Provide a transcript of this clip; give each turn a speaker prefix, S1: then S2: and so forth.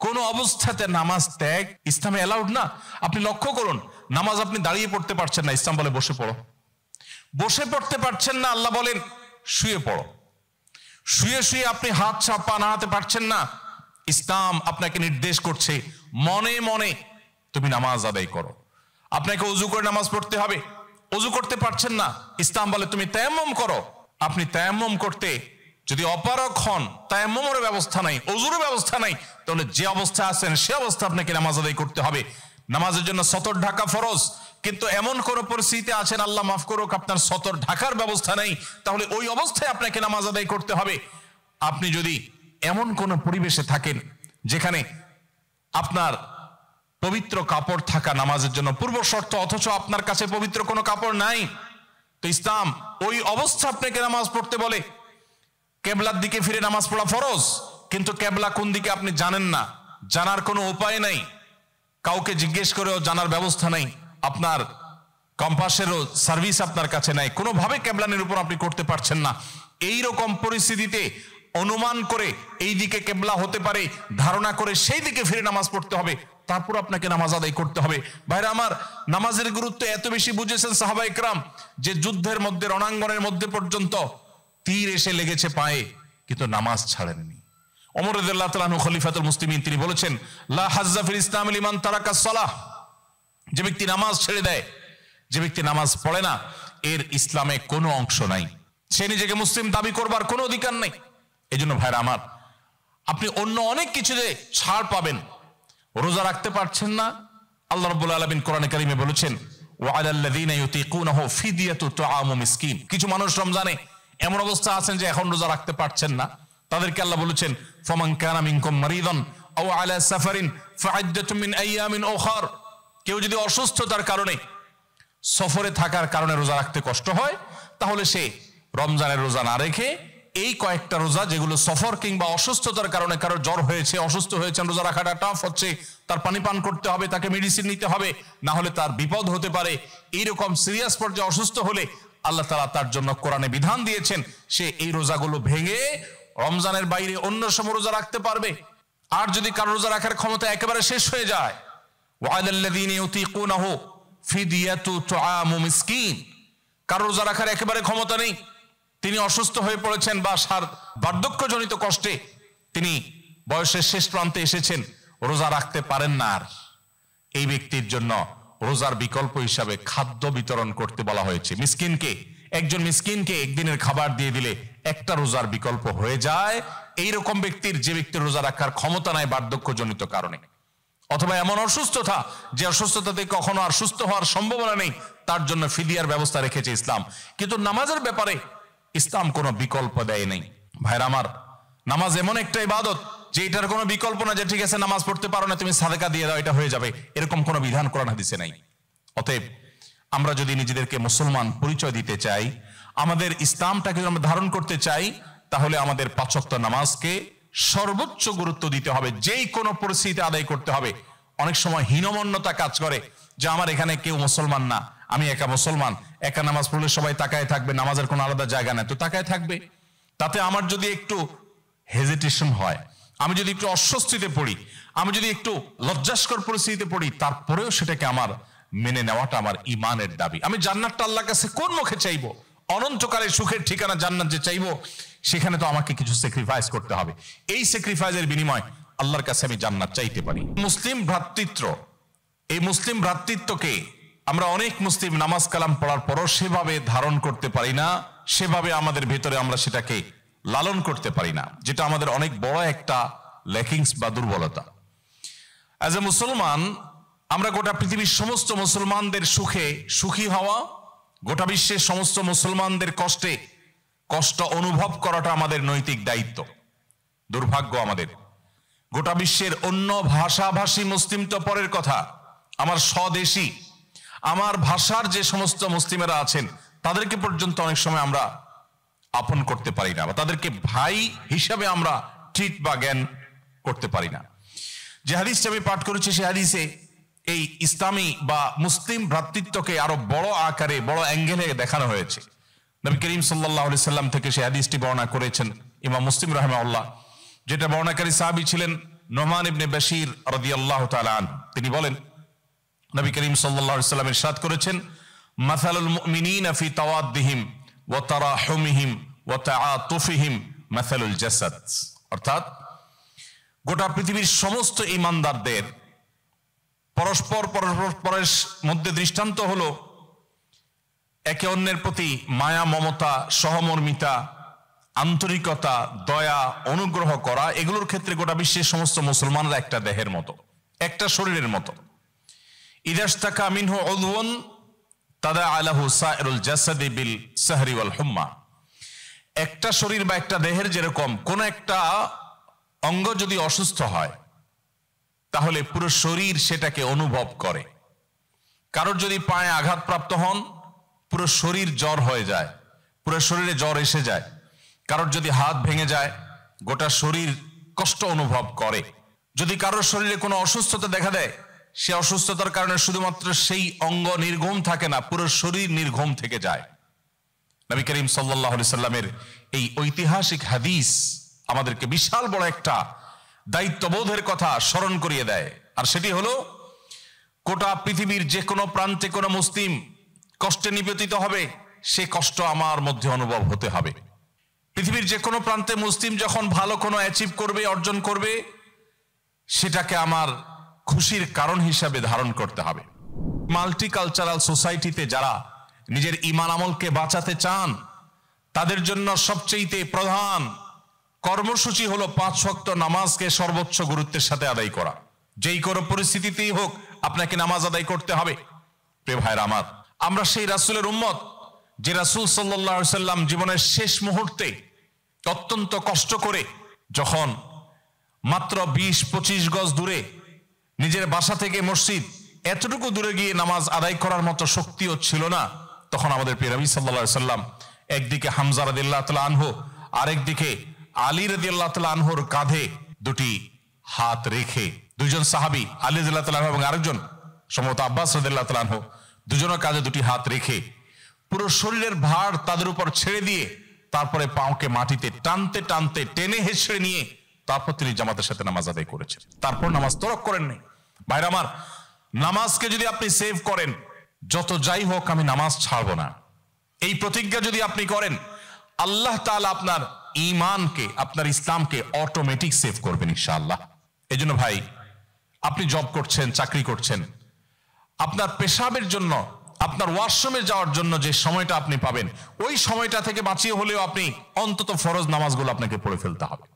S1: কোন অবস্থাতে নামাজ ত্যাগ ইসলামে অ্যালাউড না। আপনি লক্ষ্য করুন, নামাজ আপনি দাঁড়িয়ে পড়তে পারছেন না, ইসলাম বলে বসে পড়ো। বসে পড়তে পারছেন না, আল্লাহ বলেন শুয়ে পড়ো। শুয়ে শুয়ে আপনি হাত পা নাড়াতে পারছেন না, ইসলাম আপনাকে নির্দেশ করছে মনে মনে তুমি নামাজ আদায় করো। আপনাকে ওযু করে নামাজ পড়তে হবে, ওযু করতে পারছেন না, ইসলাম বলে তুমি তায়াম্মুম করো। আপনি তায়াম্মুম করতে যদি অপারগ হন, তায়াম্মুমের ব্যবস্থা নাই, ওযুর ব্যবস্থা নাই, তাহলে যে অবস্থা আছেন সে অবস্থা আপনাকে নামাজ আদায় করতে হবে। নামাজের জন্য সতর ঢাকা ফরজ, কিন্তু এমন কোন পরিস্থিতিতে আছেন, আল্লাহ মাফ করুক, আপনার সতর ঢাকার ব্যবস্থা নেই, তাহলে ওই অবস্থায় আপনাকে নামাজ আদায় করতে হবে। আপনি যদি এমন কোন পরিবেশে থাকেন যেখানে আপনার পবিত্র কাপড় থাকা নামাজের জন্য পূর্ব শর্ত, অথচ আপনার কাছে পবিত্র কোনো কাপড় নাই, তো ইসলাম ওই অবস্থা আপনাকে নামাজ পড়তে বলে। কেবলার দিকে ফিরে নামাজ পড়া ফরজ, কিন্তু কেবলা কোন দিকে আপনি জানেন না, জানার কোনো উপায় নাই, কাউকে জিজ্ঞেস করেও জানার ব্যবস্থা নাই, আপনার কম্পাসেরও সার্ভিস আপনার কাছে নাই, কোনোভাবে কেবলানের উপর আপনি করতে পারছেন না। এই রকম পরিস্থিতিতে অনুমান করে এই দিকে কেবলা হতে পারে ধারণা করে সেই দিকে ফিরে নামাজ পড়তে হবে, তারপর আপনাকে নামাজ আদায় করতে হবে। ভাইরা আমার, নামাজের গুরুত্ব এত বেশি বুঝেছেন সাহাবায়ে কেরাম যে যুদ্ধের মধ্যে, রণাঙ্গনের মধ্যে পর্যন্ত তীর এসে লেগেছে পায়ে, কিন্তু নামাজ ছাড়েননি। ওমর রাদিয়াল্লাহু তাআলা আনহু খলিফাতুল মুসলিমিন, তিনি বলেছেন লা হাজ্জা ফিল ইসলাম লিমান তারাকাস সালাহ, যে ব্যক্তি নামাজ ছেড়ে দেয়, যে ব্যক্তি নামাজ পড়ে না, এর ইসলামে কোনো অংশ নাই, সে নিজেকে মুসলিম দাবি করবার কোনো অধিকার নেই। এই জন্য ভাইরা আমার, আপনি অন্য অনেক কিছুতে ছাড় পাবেন, রোজা রাখতে পারছেন না, আল্লাহ রাব্বুল আলামিন কোরআনে কারিমে বলেছেন ওয়া আলাল্লাযীনা ইউতীকুনাহু ফিদিয়াতু তুআমু মিসকিন। কিছু মানুষ রমজানে এমন অবস্থা আছেন যে এখন রোজা রাখতে পারছেন না, তাদেরকে আল্লাহ বলেছেন ফামান কানা মিনকুম মারিদান আও আলা সাফারিন ফাইদ্দাতুম মিন আইয়ামিন উখার। কেউ যদি অসুস্থতার কারণে, সফরে থাকার কারণে রোজা রাখতে কষ্ট হয়, তাহলে সে রমজানের রোজা না রেখে এই কয়েকটা রোজা, যেগুলো সফর কিংবা অসুস্থতার কারণে, কারোর জ্বর হয়েছে, অসুস্থ হয়েছেন, রোজা রাখাটা টাফ হচ্ছে, তার পানি পান করতে হবে, তাকে মেডিসিন নিতে হবে, না হলে তার বিপদ হতে পারে, এইরকম সিরিয়াস পর্যায়ে অসুস্থ হলে আল্লাহ তাআলা তার জন্য কোরআনে বিধান দিয়েছেন সে এই রোজাগুলো ভেঙে রমজানের বাইরে অন্য সময় রোজা রাখতে পারবে। আর যদি কারো রোজা রাখার ক্ষমতা একেবারে শেষ হয়ে যায়, ওয়া আলাল্লাযীনা ইউতীকুনাহু ফিদিয়াতু তুআমু মিসকিন, কারো রোজা রাখার একেবারে ক্ষমতা নেই, তিনি অসুস্থ হয়ে পড়েছেন বা বার্ধক্যজনিত কষ্টে তিনি বয়সের শেষ প্রান্তে এসেছেন, রোজা রাখতে পারেন না, আর এই ব্যক্তির জন্য রোজার বিকল্প হিসাবে খাদ্য বিতরণ করতে বলা হয়েছে। মিসকিনকে, একজন মিসকিনকে একদিনের খাবার দিয়ে দিলে একটা রোজার বিকল্প হয়ে যায়। এইরকম ব্যক্তির, যে ব্যক্তির রোজা রাখার ক্ষমতা নাই বার্ধক্যজনিত কারণে, অথবা এমন অসুস্থতা যে অসুস্থতাতে কখনো আর সুস্থ হওয়ার সম্ভাবনা নেই, তার জন্য ফিদিয়ার ব্যবস্থা রেখেছে ইসলাম। কিন্তু নামাজের ব্যাপারে ইসলাম কোনো বিকল্প দেয় নাই। ভাইরা আমার, নামাজ এমন একটা ইবাদত যে এটার কোনো বিকল্প না, যে ঠিক আছে নামাজ পড়তে পারো না, তুমি সাদেকা দিয়ে দাও, এটা হয়ে যাবে, এরকম কোনো বিধান কোরআন হাদিসে নাই। অতএব আমরা যদি নিজেদেরকে মুসলমান পরিচয় দিতে চাই, আমাদের ইসলামটাকে যদি আমরা ধারণ করতে চাই, তাহলে আমাদের 5 ওয়াক্ত নামাজকে সর্বোচ্চ গুরুত্ব দিতে হবে, যেই কোনো পরিস্থিতিতে আদায় করতে হবে। অনেক সময় হীনমন্যতা কাজ করে যে আমার এখানে কেউ মুসলমান না, আমি একা মুসলমান, একা নামাজ পড়লে সবাই তাকায় থাকবে, নামাজের কোনো আলাদা জায়গা নেই, তো তাকায় থাকবে। তাতে আমার যদি একটু হেজিটেশন হয়, আমি যদি একটু অস্বস্তিতে পড়ি, আমি যদি একটু লজ্জাস্কর পরিস্থিতিতে পড়ি, তারপরেও সেটাকে আমার মেনে নেওয়াটা আমার ইমানের দাবি। আমি জান্নাতটা আল্লাহর কাছে কোন মুখে চাইবো? অনন্তকালের সুখের ঠিকানা জান্নাত যে চাইবো, সেখানে তো আমাকে কিছু স্যাক্রিফাইস করতে হবে। এই স্যাক্রিফাইসের বিনিময় আল্লাহর কাছে আমি জান্নাত চাইতে পারি। মুসলিম ভ্রাতৃত্ব, এই মুসলিম ভ্রাতৃত্বকে আমরা অনেক মুসলিম নামাজ কালাম পড়ার পরও সেভাবে ধারণ করতে পারি না, সেভাবে আমাদের ভেতরে আমরা সেটাকে লালন করতে পারি না, যেটা আমাদের অনেক বড় একটা ল্যাকিংস বা দুর্বলতা। অ্যাজ এ মুসলমান, আমরা গোটা পৃথিবীর সমস্ত মুসলমানদের সুখে সুখী হওয়া, গোটা বিশ্বের সমস্ত মুসলমানদের কষ্টে কষ্ট অনুভব করাটা আমাদের নৈতিক দায়িত্ব। দুর্ভাগ্য আমাদের, গোটা বিশ্বের অন্য ভাষাভাষী মুসলিম তো পরের কথা, আমার স্বদেশী, আমার ভাষার যে সমস্ত মুসলিমেরা আছেন, তাদেরকে পর্যন্ত অনেক সময় আমরা আপন করতে পারি না, বা তাদেরকে ভাই হিসাবে আমরা ট্রিট বা জ্ঞান করতে পারি না। যে হাদিসটা আমি পাঠ করেছি, সে হাদিসে এই ইসলামী বা মুসলিম ভ্রাতৃত্বকে আরো বড় আকারে, বড় অ্যাঙ্গেলে দেখানো হয়েছে। নবী করিম সাল্লাল্লাহু আলাইহি সাল্লাম থেকে সেই হাদিসটি বর্ণনা করেছেন ইমাম মুসলিম রাহিমাহুল্লাহ, যেটা বর্ণনাকারী সাহাবী ছিলেন নোমান ইবনে বাশির রাদিয়াল্লাহু তাআলা আনহু, তিনি বলেন নবী করিম সাল্লাল্লাহু আলাইহি ওয়াসাল্লাম ইরশাদ করেছেন, মাসালুল মুমিনিনা ফি তাওয়াদ্দিহিম ওয়া তারাহুমিহিম ওয়া তাআতুফিহিম মাসালুল জাসাদ। অর্থাৎ গোটা পৃথিবীর সমস্ত ঈমানদারদের পরস্পরের মধ্যে দৃষ্টান্ত হলো একে অন্যের প্রতি মায়া, মমতা, সহমর্মিতা, আন্তরিকতা, দয়া, অনুগ্রহ করা। এগুলোর ক্ষেত্রে গোটা বিশ্বের সমস্ত মুসলমানরা একটা দেহের মতো, একটা শরীরের মতো। ইদাশতাকা মিনহু উযওয়ুন তাদাআ লাহু সাইরুল জাসাদি বিল সাহরি ওয়াল হুম্মা। একটা শরীর বা একটা দেহের যেরকম কোন একটা অঙ্গ যদি অসুস্থ হয় তাহলে পুরো শরীর সেটাকে অনুভব করে। কারোর যদি পায়ে আঘাতপ্রাপ্ত হন পুরো শরীর জ্বর হয়ে যায়, পুরো শরীরে জ্বর এসে যায়। কারোর যদি হাত ভেঙে যায় গোটা শরীর কষ্ট অনুভব করে। যদি কারোর শরীরে কোনো অসুস্থতা দেখা দেয় সে অসুস্থতার কারণে শুধুমাত্র সেই অঙ্গ নির্ঘুম থাকে না, পুরো শরীর নির্ঘুম থেকে যায়। নবী করিম সাল্লাল্লাহু আলাইহি সাল্লামের এই ঐতিহাসিক হাদিস আমাদেরকে বিশাল বড় একটা দায়িত্ববোধের কথা স্মরণ করিয়ে দেয়। আর সেটি হলো গোটা পৃথিবীর যে কোনো প্রান্তে কোনো মুসলিম কষ্টে নিপতিত হবে সে কষ্ট আমার মধ্যে অনুভব হতে হবে। পৃথিবীর যে কোনো প্রান্তে মুসলিম যখন ভালো কোনো অ্যাচিভ করবে, অর্জন করবে, সেটাকে আমার খুশির কারণ হিসাবে ধারণ করতে হবে। মাল্টিকালচারাল সোসাইটিতে যারা নিজের ঈমান আমলকে বাঁচাতে চান তাদের জন্য সবচেয়ে প্রধান কর্মসূচি হলো 5 ওয়াক্ত নামাজকে সর্বোচ্চ গুরুত্বের সাথে আদায় করা। যেই কোনো পরিস্থিতিতেই হোক আপনাকে নামাজ আদায় করতে হবে। প্রিয় ভাইরা আমার, আমরা সেই রাসূলের উম্মত যে রাসূল সাল্লাল্লাহু আলাইহি সাল্লাম জীবনের শেষ মুহূর্তে অত্যন্ত কষ্ট করে যখন মাত্র 20-25 গজ দূরে নিজের বাসা থেকে মসজিদ এতটুকু দূরে গিয়ে নামাজ আদায় করার মতো শক্তিও ছিল না, তখন আমাদের প্রিয় নবী সাল্লাল্লাহু আলাইহি সাল্লাম একদিকে হামজা রাদিয়াল্লাহু তাআলা আনহু আরেকদিকে আলী রাদিয়াল্লাহু তাআলা আনহুর কাঁধে দুটি হাত রেখে, দুইজন সাহাবী আলী রাদিয়াল্লাহু তাআলা আনহু এবং আরেকজন সম্ভবত আব্বাস রাদিয়াল্লাহু তাআলা আনহু, দুজনের কাঁধে দুটি হাত রেখে পুরো শরীরের ভার তাদের উপর ছেড়ে দিয়ে তারপরে পাওকে মাটিতে টানতে টানতে টেনে হেঁচড়ে নিয়ে তারপর তিনি জামাতের সাথে নামাজ আদায় করেছেন। তারপর নামাজ তরক করেন নাই। ভাইরা আমার, নামাজকে যদি আপনি সেভ করেন, যত যাই হোক আমি নামাজ ছাড়বো না, এই প্রতিজ্ঞা যদি আপনি করেন, আল্লাহ তাআলা আপনার ঈমানকে, আপনার ইসলামকে অটোমেটিক সেভ করবেন ইনশাআল্লাহ। এই জন্য ভাই, আপনি জব করছেন, চাকরি করছেন, আপনার পেশাবের জন্য, আপনার ওয়াশরুমে যাওয়ার জন্য যে সময়টা আপনি পাবেন ওই সময়টা থেকে বাঁচিয়ে হলেও আপনি অন্তত ফরজ নামাজগুলো আপনাকে পড়ে ফেলতে হবে।